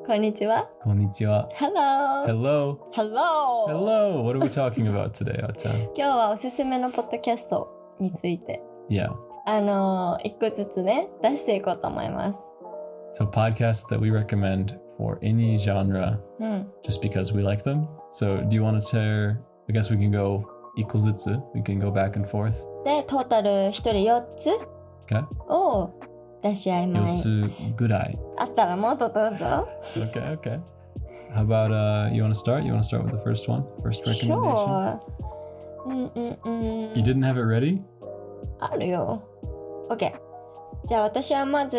こんにちは。こんにちは。Hello. Hello. Hello. Hello. What are we talking about today, あっちゃん？今日はおすすめのポッドキャストについて。Yeah. 一個ずつね、出していこうと思います。So podcasts that we recommend for any genre, just because we like them. So do you want to share? I guess we can go 一個ずつ. We can go back and forth. で、トータル1人4つ Okay. を出し合います。4つぐらい。あったらもっとどうぞ。Okay, okay. How about you want to start? You want to start with the first one? First recommendation? Sure. You didn't have it ready? あるよ。OK。じゃあ私はまず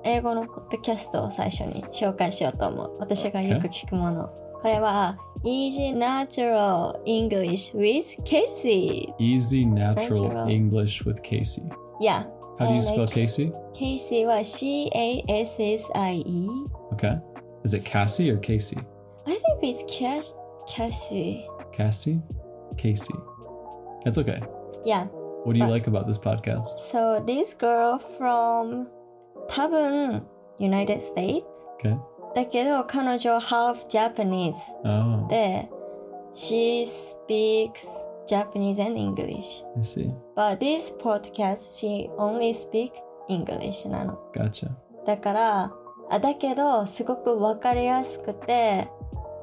英語のポッドキャストを最初に紹介しようと思う。私がよく聞くもの。これは Easy Natural English with Casey. Easy Natural English with Casey. Yeah. How do you spell Casey? Casey は C-A-S-S-I-E. Okay. Is it Cassie or Casey? I think it's Cassie. Cassie? Casey. That's okay. Yeah. What do you like about this podcast? So this girl from 多分 United States. Okay. だけど彼女 half Japanese. Oh. で she speaks Japanese and English. I see. But this podcast, she only speak English なの。Gotcha. だからだけどすごくわかりやすくて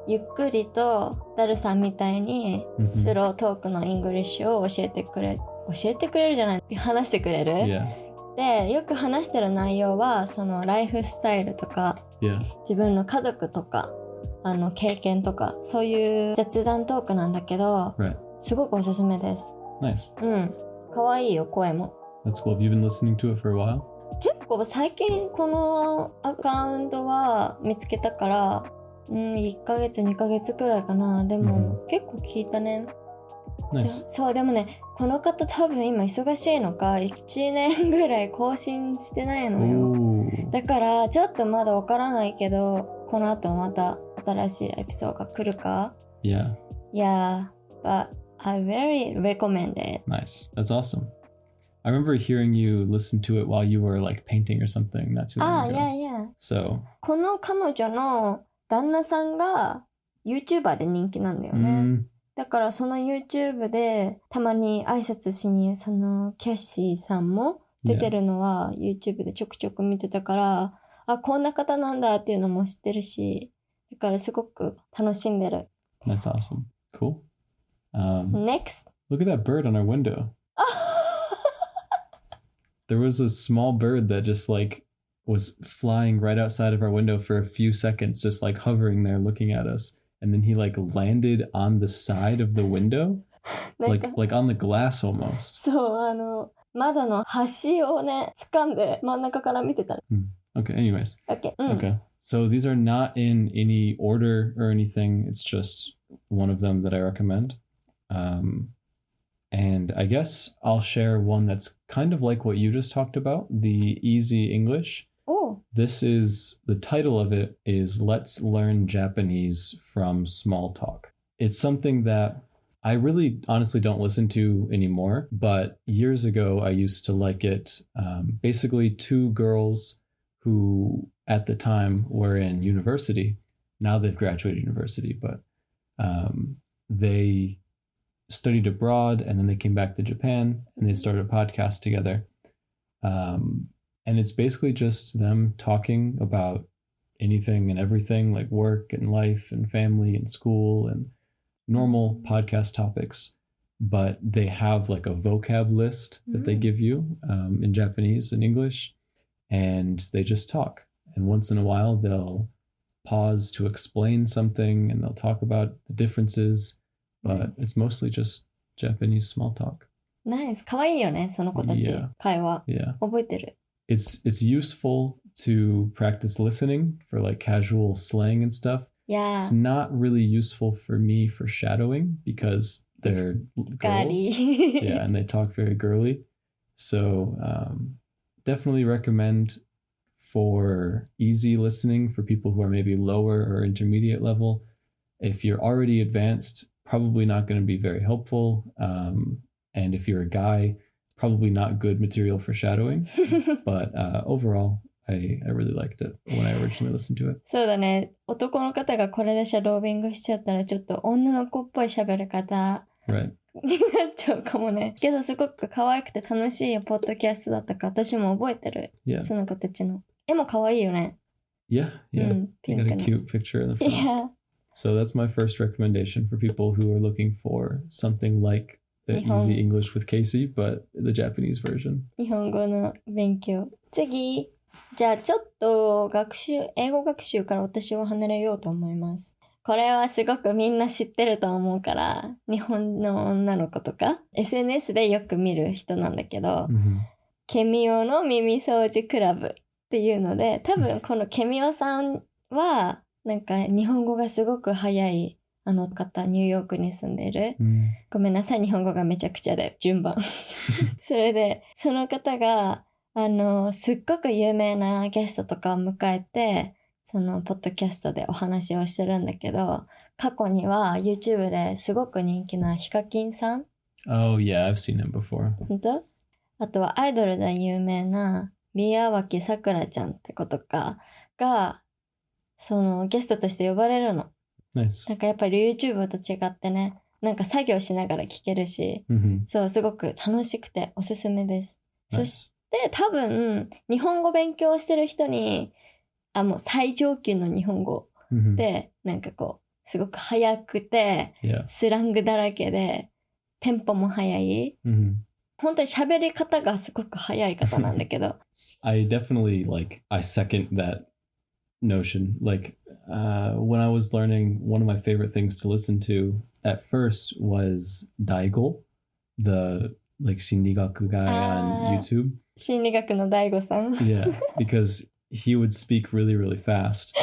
ゆっくりとダルさんみたいにスロートークのイングリッシュを教えてくれるじゃない話してくれる、Yeah. でよく話してる内容はそのライフスタイルとか、Yeah. 自分の家族とか経験とかそういう雑談トークなんだけど、Right. すごくおすすめです。 Nice. かわいいよ声も。 That's cool. Have you been listening to it for a while? 結構最近このアカウントは見つけたから1ヶ月2ヶ月くらいかな。でも、結構聞いたね。Nice. そうでもねこの方多分今忙しいのか1年ぐらい更新してないのよ。だからちょっとまだわからないけどこの後また新しいエピソードが来るか。 Yeah. Yeah, but I very recommend it. Nice. That's awesome. I remember hearing you listen to it while you were like painting or something. That's what I yeah, yeah. So. この彼女の旦那さんが YouTuber で人気なんだよね。だからその YouTube でたまに挨拶しにそのキャッシーさんも出てるのは YouTube でちょくちょく見てたからこんな方なんだっていうのも知ってるしだからすごく楽しんでる。 That's awesome. Cool. Next. Look at that bird on our window. There was a small bird that just like was flying right outside of our window for a few seconds, just like hovering there looking at us. And then he like landed on the side of the window, like on the glass almost. そう窓の端をね掴んで真ん中から見てた。Okay, anyways. Okay. Okay. So these are not in any order or anything. It's just one of them that I recommend. And I guess I'll share one that's kind of like what you just talked about, the Easy English. Oh. This is, the title of it is Let's Learn Japanese from Small Talk. It's something that I really honestly don't listen to anymore, but years ago I used to like it. Basically two girls who at the time were in university. Now they've graduated university, but they studied abroad and then they came back to Japan and they started a podcast together. And it's basically just them talking about anything and everything like work and life and family and school and normal podcast topics. But they have like a vocab list that they give you in Japanese and English, and they just talk. And once in a while they'll pause to explain something and they'll talk about the differences, but it's mostly just Japanese small talk. Nice. かわいいよねその子たち、会話。覚えてる。It's useful to practice listening for like casual slang and stuff. Yeah. It's not really useful for me for shadowing because they're girls. Yeah, and they talk very girly. So definitely recommend for easy listening for people who are maybe lower or intermediate level. If you're already advanced, probably not going to be very helpful. And if you're a guy, probably not good material for shadowing. But overall, I really liked it when I originally listened to it. そうだね。男の方がこれでシャドービングしちゃったらちょっと女の子っぽい喋り方 Right. になっちゃうかもね。けどすごく可愛くて楽しいポッドキャストだったから私も覚えてる。Yeah. その子たちの。絵も可愛いよね。Yeah. Yeah. ピ You ン got ク a の。cute picture in the front. Yeah. So that's my first recommendation for people who are looking for something like the Easy English with Casey, but the Japanese version. 日本語の勉強。次。じゃあちょっと英語学習から私は離れようと思います。これはすごくみんな知ってると思うから、日本の女の子とか、SNS でよく見る人なんだけど、ケミオの耳掃除クラブっていうので、多分このケミオさんは、なんか日本語がすごく早いあの方、ニューヨークに住んでる。ごめんなさい、日本語がめちゃくちゃで、順番。それで、その方が、すっごく有名なゲストとかを迎えて、そのポッドキャストでお話をしてるんだけど、過去には YouTube ですごく人気なヒカキンさん。Oh, yeah, I've seen him before. 本当？あとはアイドルで有名な宮脇さくらちゃんって子とかが、そのゲストとして呼ばれるの。Nice. なんかやっぱり YouTube と違ってね、なんか作業しながら聞けるし、そう、すごく楽しくておすすめです。そして多分、日本語勉強してる人に、もう最上級の日本語で、なんかこう、すごく早くて、スラングだらけで、テンポも早い。本当に喋り方がすごく早い方なんだけど。I definitely, I second that notion. When I was learning, one of my favorite things to listen to at first was Daigo, the,心理学 guy on YouTube. 心理学の大悟さん。Yeah, because he would speak really, really fast.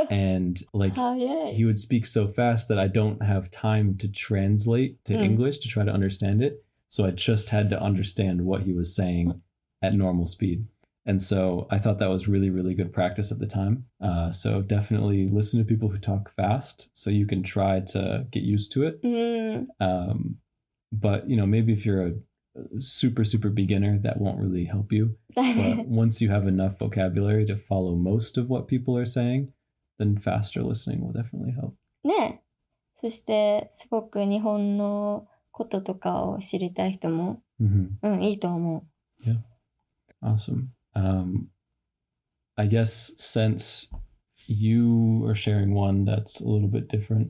And he would speak so fast that I don't have time to translate to English to try to understand it. So I just had to understand what he was saying at normal speed. And so I thought that was really, really good practice at the time. So definitely listen to people who talk fast so you can try to get used to it. But, maybe if you're a super, super beginner, that won't really help you. But once you have enough vocabulary to follow most of what people are saying, then faster listening will definitely help. ねえ。そして、すごく日本のこととかを知りたい人も、いいと思う。Yeah. Awesome. I guess since you are sharing one that's a little bit different,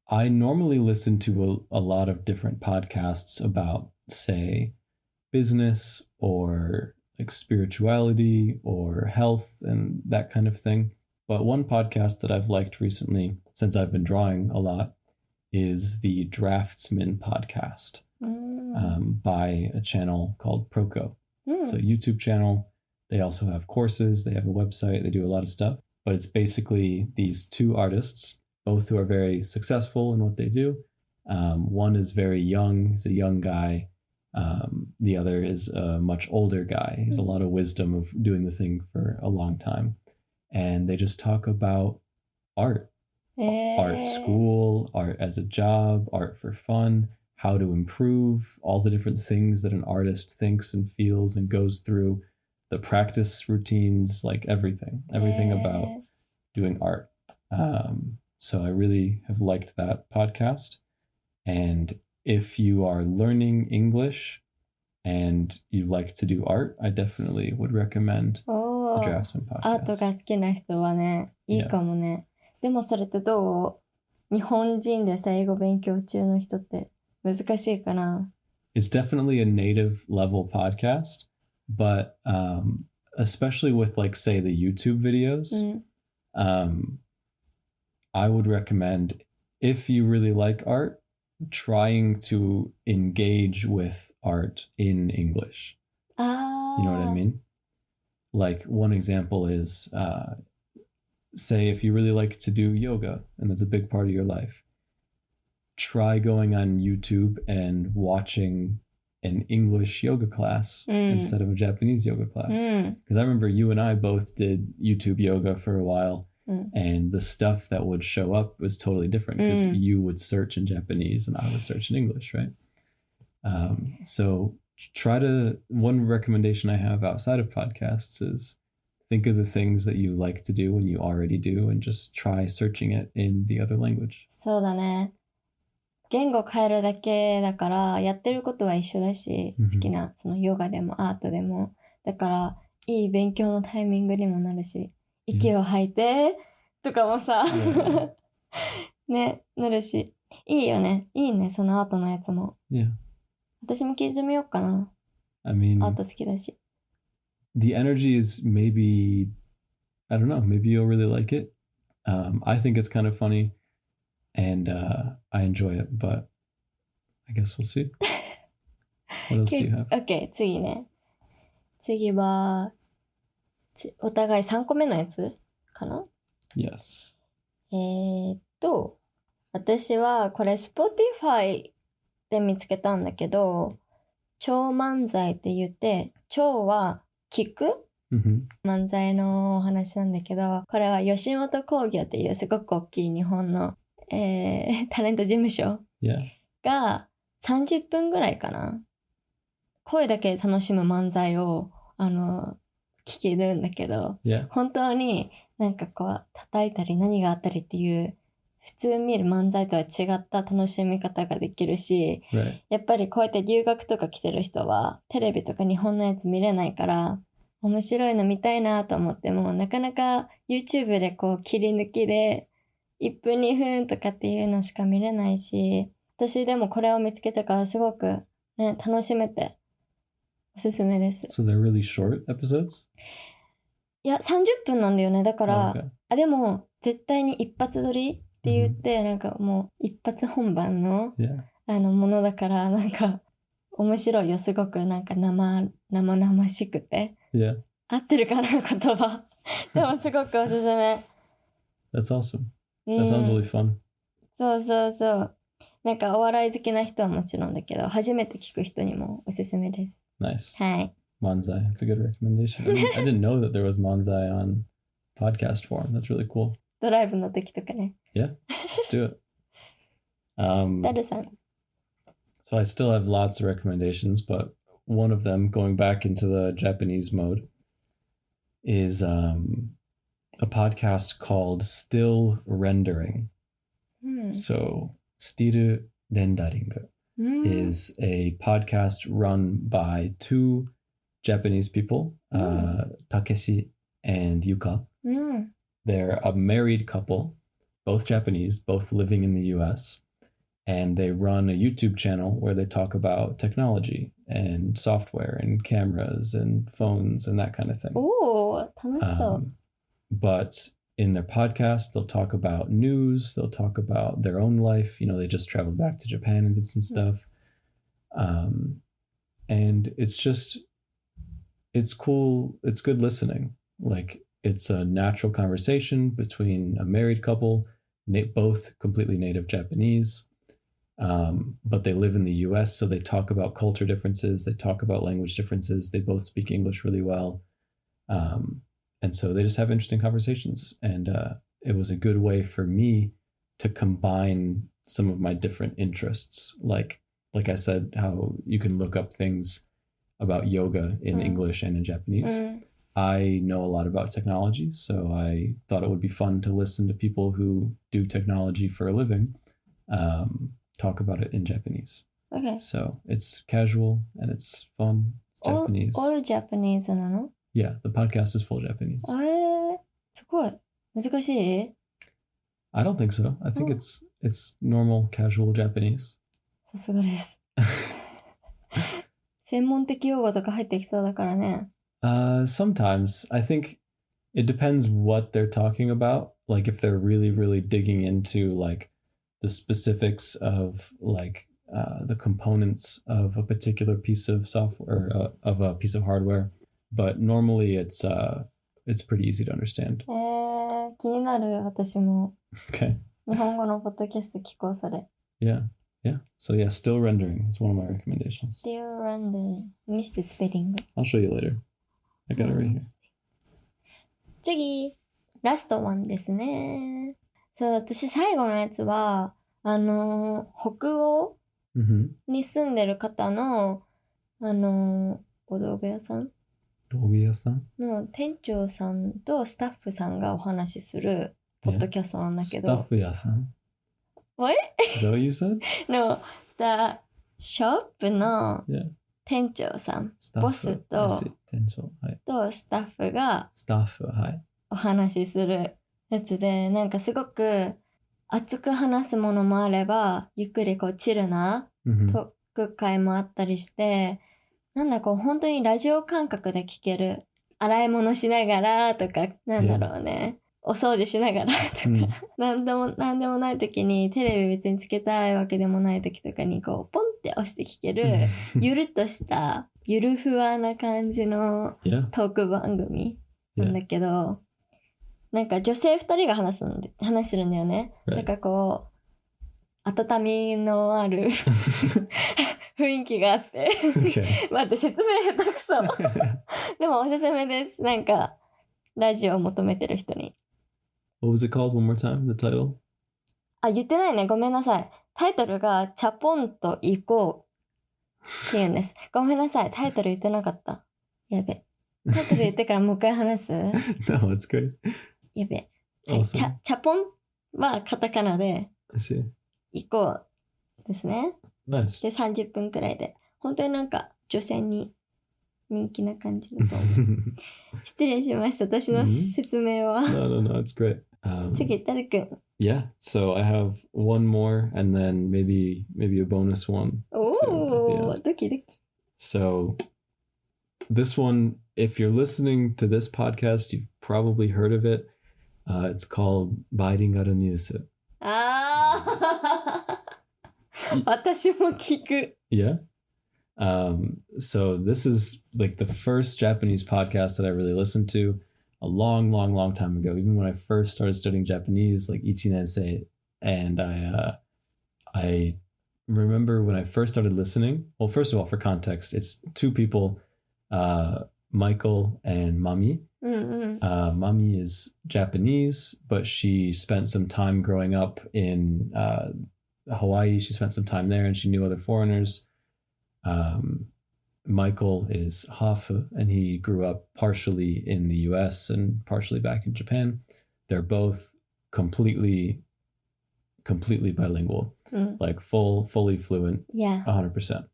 I normally listen to a lot of different podcasts about, say, business or spirituality or health and that kind of thing. But one podcast that I've liked recently, since I've been drawing a lot, is the Draftsman podcast by a channel called Proco. It's a YouTube channel. They also have courses. They have a website. They do a lot of stuff. But it's basically these two artists, both who are very successful in what they do. One is very young. He's a young guy. The other is a much older guy. He has a lot of wisdom of doing the thing for a long time. And they just talk about art. Art school, art as a job, art for fun, how to improve, all the different things that an artist thinks and feels and goes through, the practice routines, everything about doing art. So I really have liked that podcast. And if you are learning English and you like to do art, I definitely would recommend the Draftsman podcast. アートが好きな人はね、いいかもね。でもそれってどう？日本人でさ、英語勉強中の人って難しいかな？ It's definitely a native level podcast, but especially with say the YouTube videos, I would recommend, if you really like art, trying to engage with art in English. You know what I mean? One example is, say if you really like to do yoga and that's a big part of your life, try going on YouTube and watching an English yoga class instead of a Japanese yoga class. Because I remember you and I both did YouTube yoga for a while, and the stuff that would show up was totally different because you would search in Japanese and I would search in English, right? So one recommendation I have outside of podcasts is think of the things that you like to do and you already do and just try searching it in the other language. そうだね。言語変えるだけだからやってることは一緒だし、好きなそのヨガでもアートでも、だからいい勉強のタイミングにもなるし、息を吐いてとかもさ、ね、なるし、いいよね。いいね、そのアートのやつも。Yeah. 私も聞いてみようかな。I mean, アート好きだし。The energy is maybe, I don't know, maybe you'll really like it. I think it's kind of funny and I enjoy it, but I guess we'll see. What else do you have? OK、次ね。次は、お互い3個目のやつかな？ Yes. 私はこれ Spotify で見つけたんだけど、超漫才って言って、超は聞く、漫才のお話なんだけど、これは吉本興業っていうすごく大きい日本の、タレント事務所が30分ぐらいかな。声だけで楽しむ漫才を聞けるんだけど、本当になんかこう叩いたり何があったりっていう普通見る漫才とは違った楽しみ方ができるし、やっぱりこうやって留学とか来てる人はテレビとか日本のやつ見れないから面白いの見たいなと思ってもなかなか YouTube でこう切り抜きで1分2分とかっていうのしか見れないし、私でもこれを見つけたからすごく、ね、楽しめておすすめです。So they're really short episodes? いや30分なんだよね。だから、でも絶対に一発撮りって言って、なんかもう一発本番の、ものだからなんか面白いよ。すごくなんか生々しくて、合ってるかな言葉でもすごくおすすめ。That's awesome. That sounds really fun. そうそうそう。なんかお笑い好きな人はもちろんだけど初めて聞く人にもおすすめです。Nice. はい。Manzai. That's a good recommendation. I didn't know that there was Manzai on podcast form. That's really cool. ドライブの時とかね。Yeah, let's do it. ダルさん。So I still have lots of recommendations, but one of them, going back into the Japanese mode, is a podcast called Still Rendering. So, Still Rendering is a podcast run by two Japanese people, Takeshi and Yuka. They're a married couple, both Japanese, both living in the US, and they run a YouTube channel where they talk about technology and software and cameras and phones and that kind of thing. Oh, 楽しそう。But in their podcast, they'll talk about news, they'll talk about their own life. You know, they just traveled back to Japan and did some stuff. And it's cool, it's good listening. Like, it's a natural conversation between a married couple, both completely native Japanese, but they live in the US, so they talk about culture differences, they talk about language differences, they both speak English really well. And so they just have interesting conversations. And it was a good way for me to combine some of my different interests. Like I said, how you can look up things about yoga in English and in Japanese. I know a lot about technology, so I thought it would be fun to listen to people who do technology for a living talk about it in Japanese. Okay. So it's casual and it's fun. It's Japanese. All Japanese なの? Yeah, the podcast is full Japanese. すごい。難しい? I don't think so. I think it's normal, casual Japanese. さすがです。専門的用語とか入ってきそうだからね。Sometimes. I think it depends what they're talking about. Like if they're really, really digging into like the specifics of like the components of a particular piece of software, of a piece of hardware. But normally it's pretty easy to understand. 気になる私も。Okay. 日本語のポッドキャスト聞こうそれ。Yeah. So yeah, still rendering is one of my recommendations. Still rendering. 見せてスペリング。I'll show you later. I got it right here. 次、ラストワンですね。そう、私最後のやつは北欧に住んでる方のお道具屋さん道具屋さんの店長さんとスタッフさんがお話しするポッドキャストなんだけど。スタッフ屋さん What? Is that what you said? No, the shop の Yeah. 店長さん、スタッフボスと店長、はい、とスタッフがスタッフ、はい、お話しするやつで、なんかすごく熱く話すものもあれば、ゆっくりこうチルなトーク会もあったりして、なんだこう本当にラジオ感覚で聞ける。洗い物しながらとか、なんだろうね。お掃除しながらとか、なんでもない時にテレビ別につけたいわけでもない時とかにこうポンって押して聞けるゆるっとしたゆるふわな感じのトーク番組なんだけど、なんか女性2人が話してるんだよね。なんかこう温みのある雰囲気があって、待って説明下手くそでもおすすめです。なんかラジオを求めてる人に。What was it called? One more time, the title? あ、言ってないね。ごめんなさい。タイトルがチャポンと行こうって言うんです。ごめんなさい。タイトル言ってなかった。やべ。タイトル言ってからもう一回話す No, it's great. やべ。はい、チャポンはカタカナで行こうですね。Nice. で、30分くらいで。本当になんか女性に人気な感じだと思う。失礼しました。私の説明は。No, it's great. 次、誰くん。Yeah, so I have one more and then maybe a bonus one. Oh, doki doki. So this one, if you're listening to this podcast, you've probably heard of it. It's called Bilingual News. 私も聞く。Yeah. So this is like the first Japanese podcast that I really listened to a long time ago, even when I first started studying Japanese, like 1年生. And I remember when I first started listening, well, first of all, for context, it's two people, Michael and Mami. Mami is Japanese, but she spent some time growing up in Hawaii. She spent some time there and she knew other foreigners. Michael is Hafu, and he grew up partially in the US and partially back in Japan. They're both completely bilingual, like fully fluent, 100%.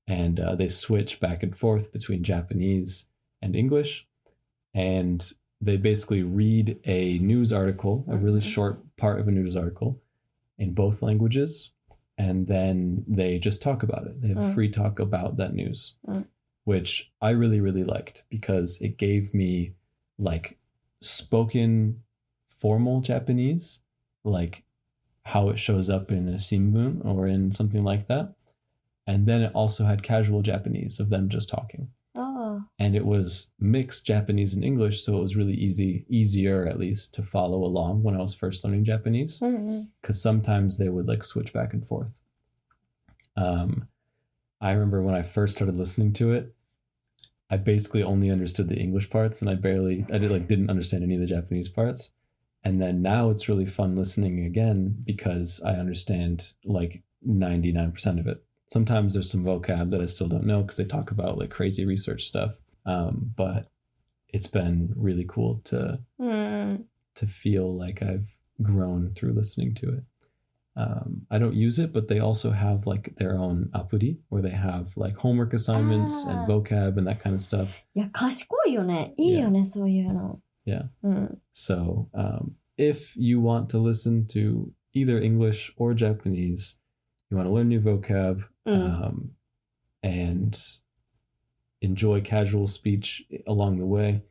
And they switch back and forth between Japanese and English. And they basically read a news article, a really short part of a news article in both languages. And then they just talk about it. They have a free talk about that news, which I really liked because it gave me like spoken formal Japanese, like how it shows up in a shimbun or in something like that. And then it also had casual Japanese of them just talking. And it was mixed Japanese and English, so it was really easier at least to follow along when I was first learning Japanese, because sometimes they would like switch back and forth. I remember when I first started listening to it, I basically only understood the English parts, and I didn't understand any of the Japanese parts. And then now it's really fun listening again because I understand like 99% of it. Sometimes there's some vocab that I still don't know because they talk about like crazy research stuff. But it's been really cool to feel like I've grown through listening to it. I don't use it, but they also have like their own apuri where they have like homework assignments and vocab and that kind of stuff. いや、賢いよね。いいよね、そういうの。Yeah. So if you want to listen to either English or Japanese, you want to learn new vocab, and enjoy casual speech along the way,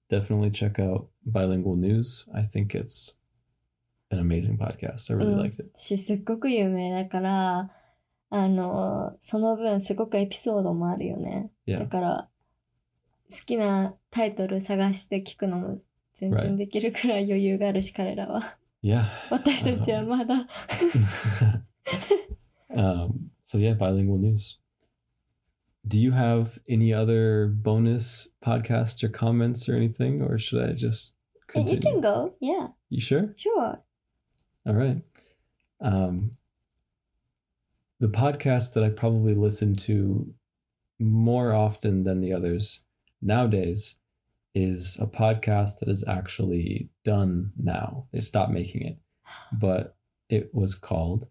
definitely check out Bilingual News. I think it's an amazing podcast. I really liked it. すっごく有名だから、その分すごくエピソードもあるよね。だから好きなタイトル探して聞くのも全然できるくらい余裕があるし、彼らは。私たちはまだ。So yeah, Bilingual News. Do you have any other bonus podcasts or comments or anything, or should I just continue? You can go, yeah. You sure? Sure. All right. The podcast that I probably listen to more often than the others nowadays is a podcast that is actually done now. They stopped making it, but it was called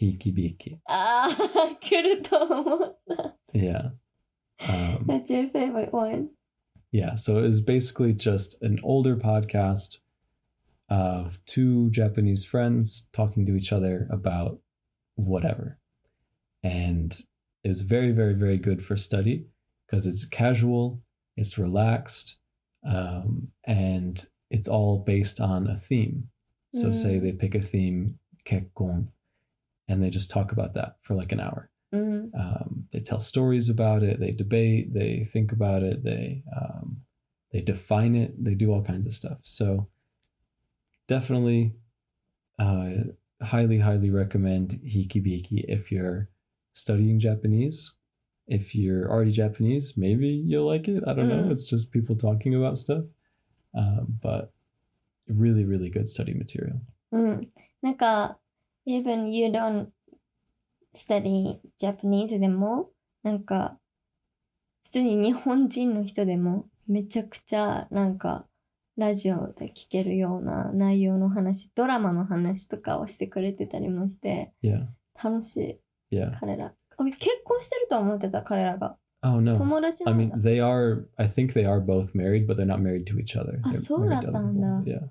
Hikibiki. ああ、来ると思った。Yeah. That's your favorite one. Yeah, so it is basically just an older podcast of two Japanese friends talking to each other about whatever. And it was very, very, very good for study because it's casual, it's relaxed, and it's all based on a theme. So say they pick a theme, kekkon, and they just talk about that for like an hour. They tell stories about it, they debate, they think about it, they define it, they do all kinds of stuff. So definitely highly, highly recommend Hikibiki if you're studying Japanese. If you're already Japanese, maybe you'll like it. I don't know. It's just people talking about stuff. But really, really good study material. なんか、even you don't study Japanese でも、なんか、普通に日本人の人でも、めちゃくちゃ、なんか、ラジオで聞けるような内容の話、ドラマの話とかをしてくれてたりもして、楽しい。彼ら。結婚してると思ってた、彼らが。Oh no. 友達なんだ。I mean, I think they are both married, but they're not married to each other. あ、そうだったんだ。Yeah.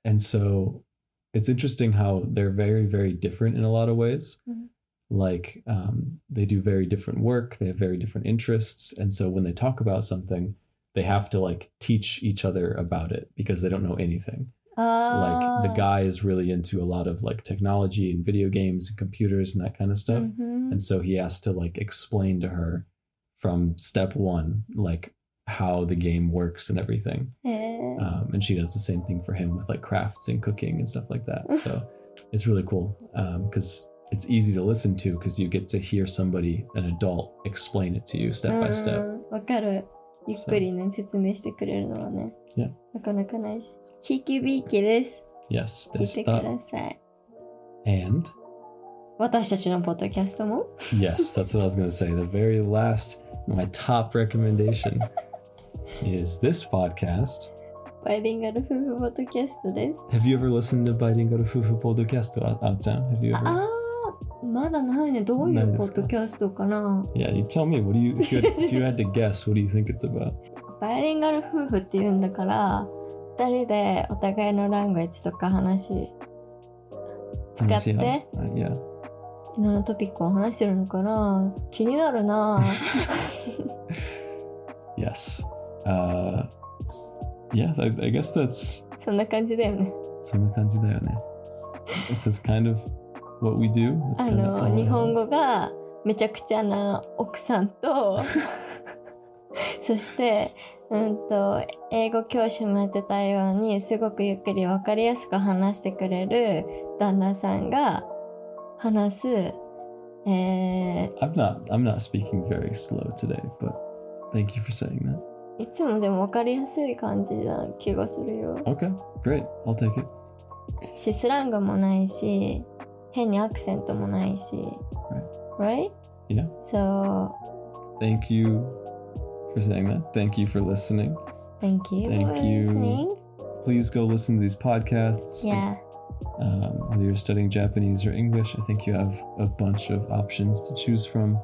And so it's interesting how they're very, very different in a lot of ways. Like, they do very different work, they have very different interests, and so when they talk about something, they have to like teach each other about it because they don't know anything. Like the guy is really into a lot of like technology and video games and computers and that kind of stuff. And so he has to like explain to her from step one, like how the game works and everything. And she does the same thing for him with like crafts and cooking and stuff like that. So it's really cool because it's easy to listen to because you get to hear somebody, an adult, explain it to you step by step. わかる。ゆっくりね、説明してくれるのはね。なかなかないし。ひきびきです。Yes, 聞いてください。And 私たちのポッドキャストも Yes, that's what I was going to say. The very last, my top recommendation is this podcast. バイリンガル夫婦ポッドキャストです。Have you ever listened to Bilingual Fufu podcast, Out-san? Have you ever? まだないね。どういうポッドキャストかな Yeah, you tell me. If you had to guess, what do you think it's about? バイリンガル夫婦って言うんだから、二人でお互いのラングエッジとか使って、いろんなトピックを話してるのかな。気になるな。Yes. Yeah, I guess that's... そんな感じだよね。そんな感じだよね。I guess that's kind of what we do. 日本語がめちゃくちゃな奥さんとそして英語教師もやってたようにすごくゆっくり分かりやすく話してくれる旦那さんが話すI'm not speaking very slow today, but thank you for saying that. いつもでも分かりやすい感じな気がするよ。Okay, great. I'll take it. スラングもないし変にアクセントもないし Right? Yeah. So Thank you for saying that. Thank you for listening. Thank you for listening. Please go listen to these podcasts. Yeah. Whether you're studying Japanese or English, I think you have a bunch of options to choose from.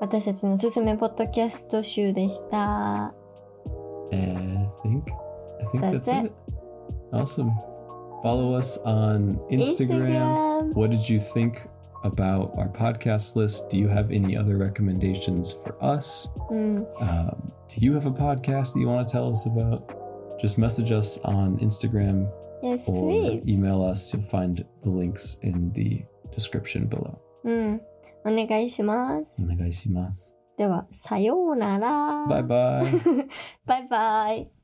私たちのおすすめポッドキャスト集でした。I think that's it. Awesome. Follow us on Instagram. What did you think about our podcast list? Do you have any other recommendations for us? Do you have a podcast that you want to tell us about? Just message us on Instagram. Yes, or please. Email us. You'll find the links in the description below. お願いします。お願いします。では、さようなら。バイバイ。バイバイ。